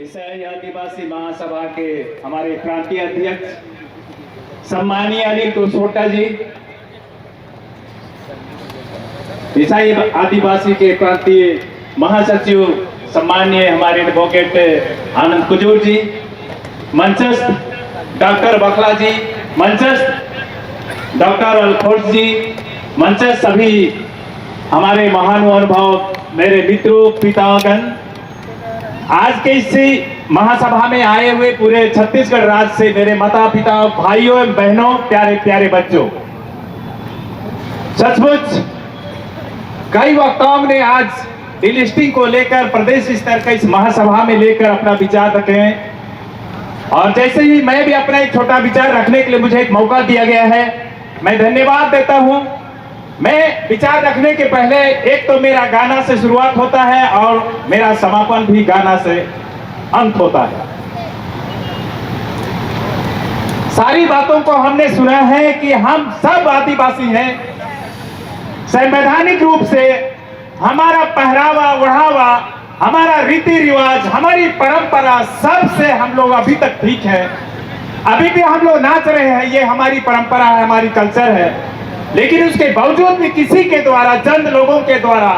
ईसाई आदिवासी महासभा के हमारे प्रांतीय अध्यक्ष सम्मानीय अनिल कुशवाहा जी, ईसाई आदिवासी के प्रांतीय महासचिव सम्मानीय हमारे एडवोकेट आनंद कुजूर जी, मंचस्थ डॉक्टर बखला जी, मंचस्थ डॉक्टर अलखोर्स जी, मंचस्थ सभी हमारे महानुभाव, मेरे मित्रों, पितागण, आज के इस महासभा में आए हुए पूरे छत्तीसगढ़ राज्य से मेरे माता पिता, भाइयों एवं बहनों, प्यारे प्यारे बच्चों, सचमुच कई वक्ताओं ने आज डिलिस्टिंग को लेकर प्रदेश स्तर का इस महासभा में लेकर अपना विचार रखे हैं। और जैसे ही मैं भी अपना एक छोटा विचार रखने के लिए मुझे एक मौका दिया गया है, मैं धन्यवाद देता हूं। मैं विचार रखने के पहले एक तो मेरा गाना से शुरुआत होता है और मेरा समापन भी गाना से अंत होता है। सारी बातों को हमने सुना है कि हम सब आदिवासी हैं। संवैधानिक रूप से हमारा पहरावा ओढ़ावा, हमारा रीति रिवाज, हमारी परंपरा, सबसे हम लोग अभी तक ठीक है। अभी भी हम लोग नाच रहे हैं, ये हमारी परंपरा है, हमारी कल्चर है। लेकिन उसके बावजूद भी किसी के द्वारा, चंद लोगों के द्वारा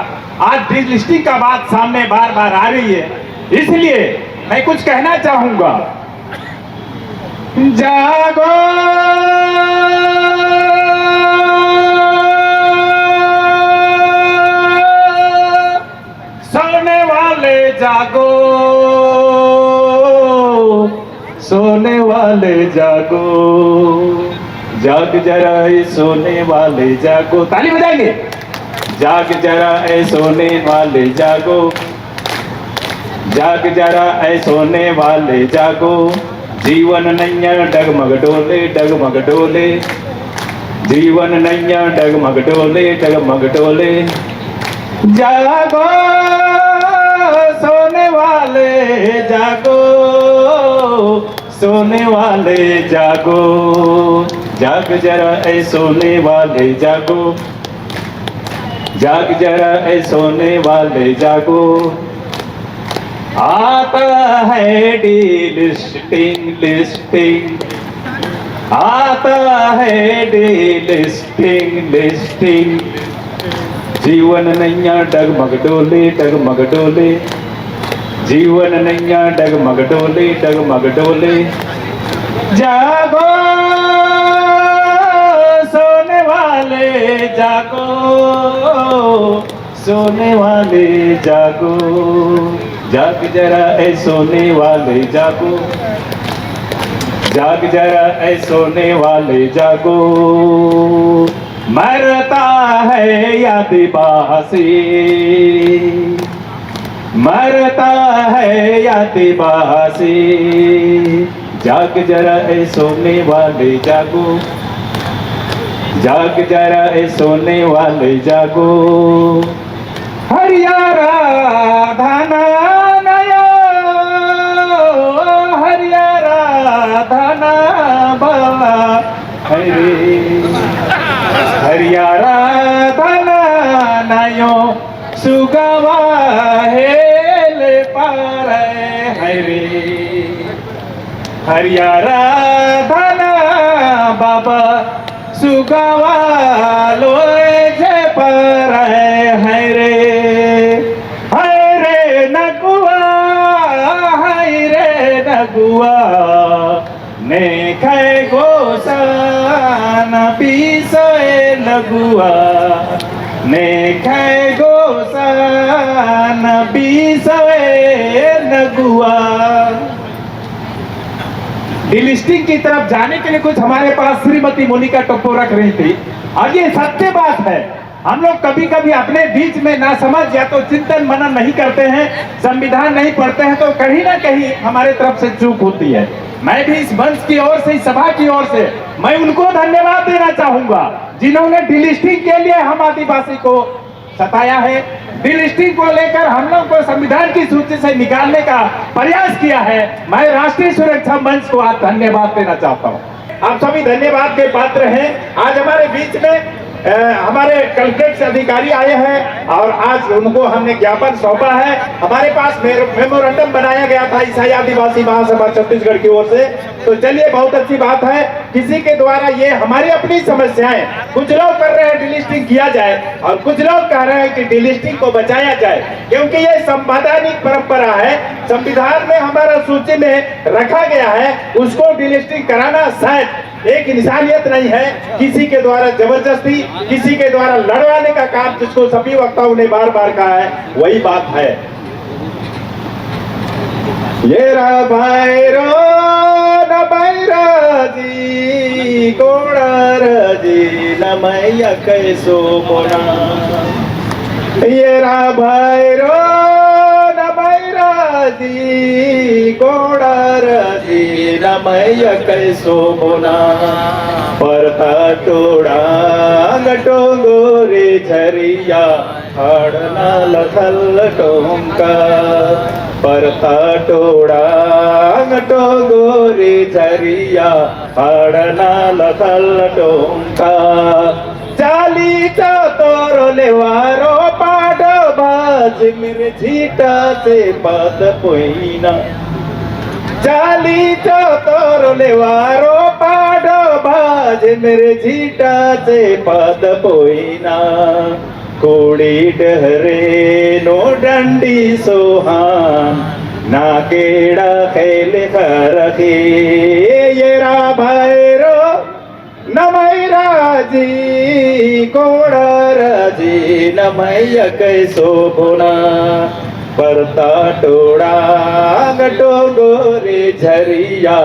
आज डिलिस्टिंग का बात सामने बार बार आ रही है। इसलिए मैं कुछ कहना चाहूंगा। जागो सोने वाले, जागो सोने वाले, जागो जाग जरा ए सोने वाले, जागो। ताली बजाएंगे। जाग जरा ए सोने वाले, जागो जाग जरा ए सोने वाले, जागो। जीवन नैया डगमग डोले, डगमग डोले, जीवन नैया डगमग डोले, डगमग डोले। जागो सोने वाले, जागो सोने वाले, जागो जाग जरा ए सोने वाले, जागो जाग जरा ए सोने वाले, जागो। आता है डिलिस्टिंग, लिस्टिंग, आता है डिलिस्टिंग, लिस्टिंग। जीवन नैया डगमग डोले, डगमग डोले, जीवन नैया डगमग डोले, डगमग डोले। जागो सोने वाले, जागो सोने वाले, जागो जाग जरा ए सोने वाले, जागो जाग जरा ए सोने वाले, जागो। मरता है आदिवासी, मरता है आदिवासी, जाग जरा ए सोने वाले, जागो जाग जरा ए सोने वाले, जागो। हरियारा धना नया, हरियारा धना बाबा, हरे हरियारा धना नयो, सुगवा हेले पारे, हरे हरियारा धना बाबा, सुगवा लोए जे पर हरे हरे नगुआ, हरे नगुआ ने खे गोसान पीसोए लगुआ, ने खे गोसान पीसोए लगुआ। डिलिस्टिंग की तरफ जाने के लिए कुछ हमारे पास श्रीमती मोनिका टप्पो रख रही थी। और ये सत्य बात है, हम लोग कभी कभी अपने बीच में ना समझ या तो चिंतन मनन नहीं करते हैं, संविधान नहीं पढ़ते हैं, तो कहीं ना कहीं हमारे तरफ से चूक होती है। मैं भी इस मंच की ओर से, इस सभा की ओर से मैं उनको धन्यवाद देना चाहूंगा जिन्होंने डिलिस्टिंग के लिए हम आदिवासी को सताया है, डिलिस्टिंग को लेकर हम लोग को संविधान की सूची से निकालने का प्रयास किया है। मैं राष्ट्रीय सुरक्षा मंच को आज धन्यवाद देना चाहता हूँ। आप सभी धन्यवाद के पात्र हैं। आज हमारे बीच में हमारे कलेक्टर से अधिकारी आए हैं और आज उनको हमने ज्ञापन सौंपा है। हमारे पास मेमोरेंडम बनाया गया था ईसाई आदिवासी महासभा छत्तीसगढ़ की ओर से। तो चलिए, बहुत अच्छी बात है, किसी के द्वारा ये हमारी अपनी समस्याएं, कुछ लोग कर रहे हैं डिलिस्टिंग किया जाए और कुछ लोग कह रहे हैं कि डिलिस्टिंग को बचाया जाए, क्योंकि ये संवैधानिक परंपरा है, संविधान में हमारा सूची में रखा गया है। उसको डिलिस्टिंग कराना शायद एक इंसानियत नहीं है, किसी के द्वारा जबरदस्ती, किसी के द्वारा लड़वाने का काम, जिसको सभी वक्ताओं ने बार बार कहा है, वही बात है। ये रा भैरो न बैराजी कोड़ारजी न मैया कैसो मोना। ये रा भैरो न बैराजी कोड़ारजी न मैया कैसो मोना। परता टोड़ा टोंगोरे झरिया हड़ना लथल टोंका। परता टोड़ा टोंगोरे झरिया हड़ना लथल टोंका। चाली तोरो लेवारो पाड बाज मेरे झीटा से पद पोईना। चाली तोरो लेवारो पाड बाज मेरे झीटा से पद पोईना। कोड़ी डहरे नो डंडी सोहान ना केड़ा खेल खरखे। ये रा भैरो न मैराजी कोड़ारजी न मैया कैसो भुना। परता टोड़ा टोंगोरे झरिया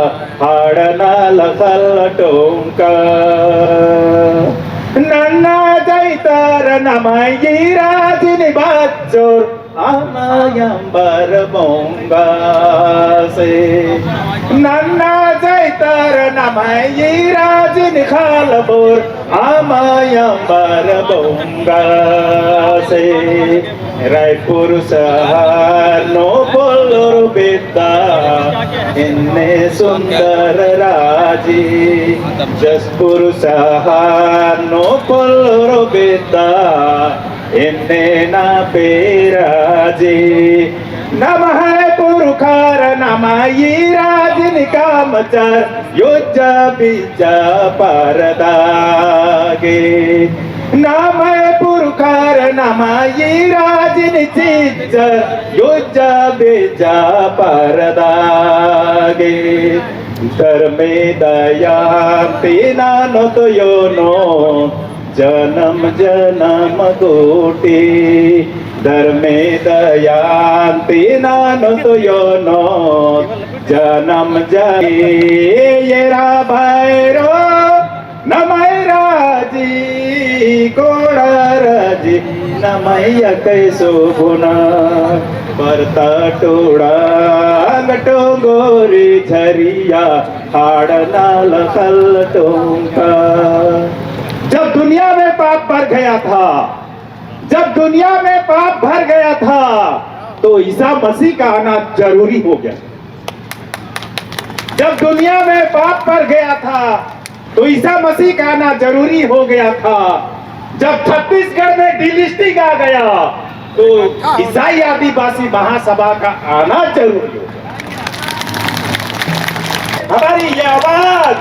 हाड़ना लखल टोंका। नन्ना जैतर नमयी राजनी बच्चोर आमायंबर बोंगा से। नन्ना जैतर नमयी राजनी खालबोर आमायंबर बोंगा से। रायपुर शहर नो बोलोर बेटा इन्ने सुंदर राजी। जसपुर शहर नो बोलोर बेटा इन्ने ना पेराजी। नमः पुरखार नमयी राजनी कामचार योजा बीजा परदागे। नमः पुरखार नमयी राजनी चीजर योजा बीजा परदागे। धर्मे दया तेना नो तो योनो जन्म जन्म कोटि। धर्मे दयांति नानो तो योनो जन्म ये रा भैरो न मैराजी कोड़ारजी न मैया कैसो गुना। परता टोड़ा टोंगोरे झरिया हाड़ना लखल टोंका। जब दुनिया में पाप भर गया था, जब दुनिया में पाप भर गया था, तो ईसा मसीह का आना जरूरी हो गया। जब दुनिया में पाप भर गया था, तो ईसा मसीह का आना जरूरी हो गया था। जब छत्तीसगढ़ में डिलिस्टिंग आ गया, तो ईसाई आदिवासी महासभा का आना जरूरी हो गया। हमारी ये आवाज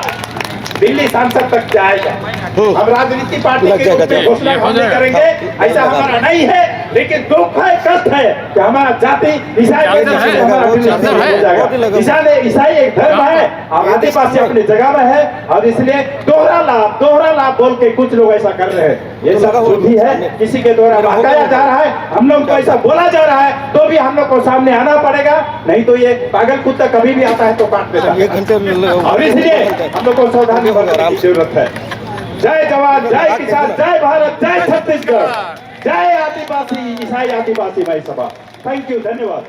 दिल्ली सांसद तक जाएगा। हम राजनीति पार्टी के रूप में घोषणा नहीं करेंगे, ऐसा हमारा नहीं है, लेकिन दुख है, कष्ट है कि हमारा जाति ईसाई हो जाएगा। ईसाई एक धर्म है और आदिवासी अपनी जगह में है, और इसलिए दोहरा लाभ बोल के कुछ लोग ऐसा कर रहे हैं। ये सब झूठी है, किसी के द्वारा बहकाया जा रहा है, हम लोग को ऐसा बोला जा रहा है, तो भी हम लोग को सामने आना पड़ेगा, नहीं तो ये पागल कुत्ता कभी भी आता है तो काट देता है। और इसलिए हम लोग को सावधानी बरतने की जरूरत है। जय जवान, जय किसान, जय भारत, जय छत्तीसगढ़, जय आदिवासी ईसाई आदिवासी महासभा। थैंक यू, धन्यवाद।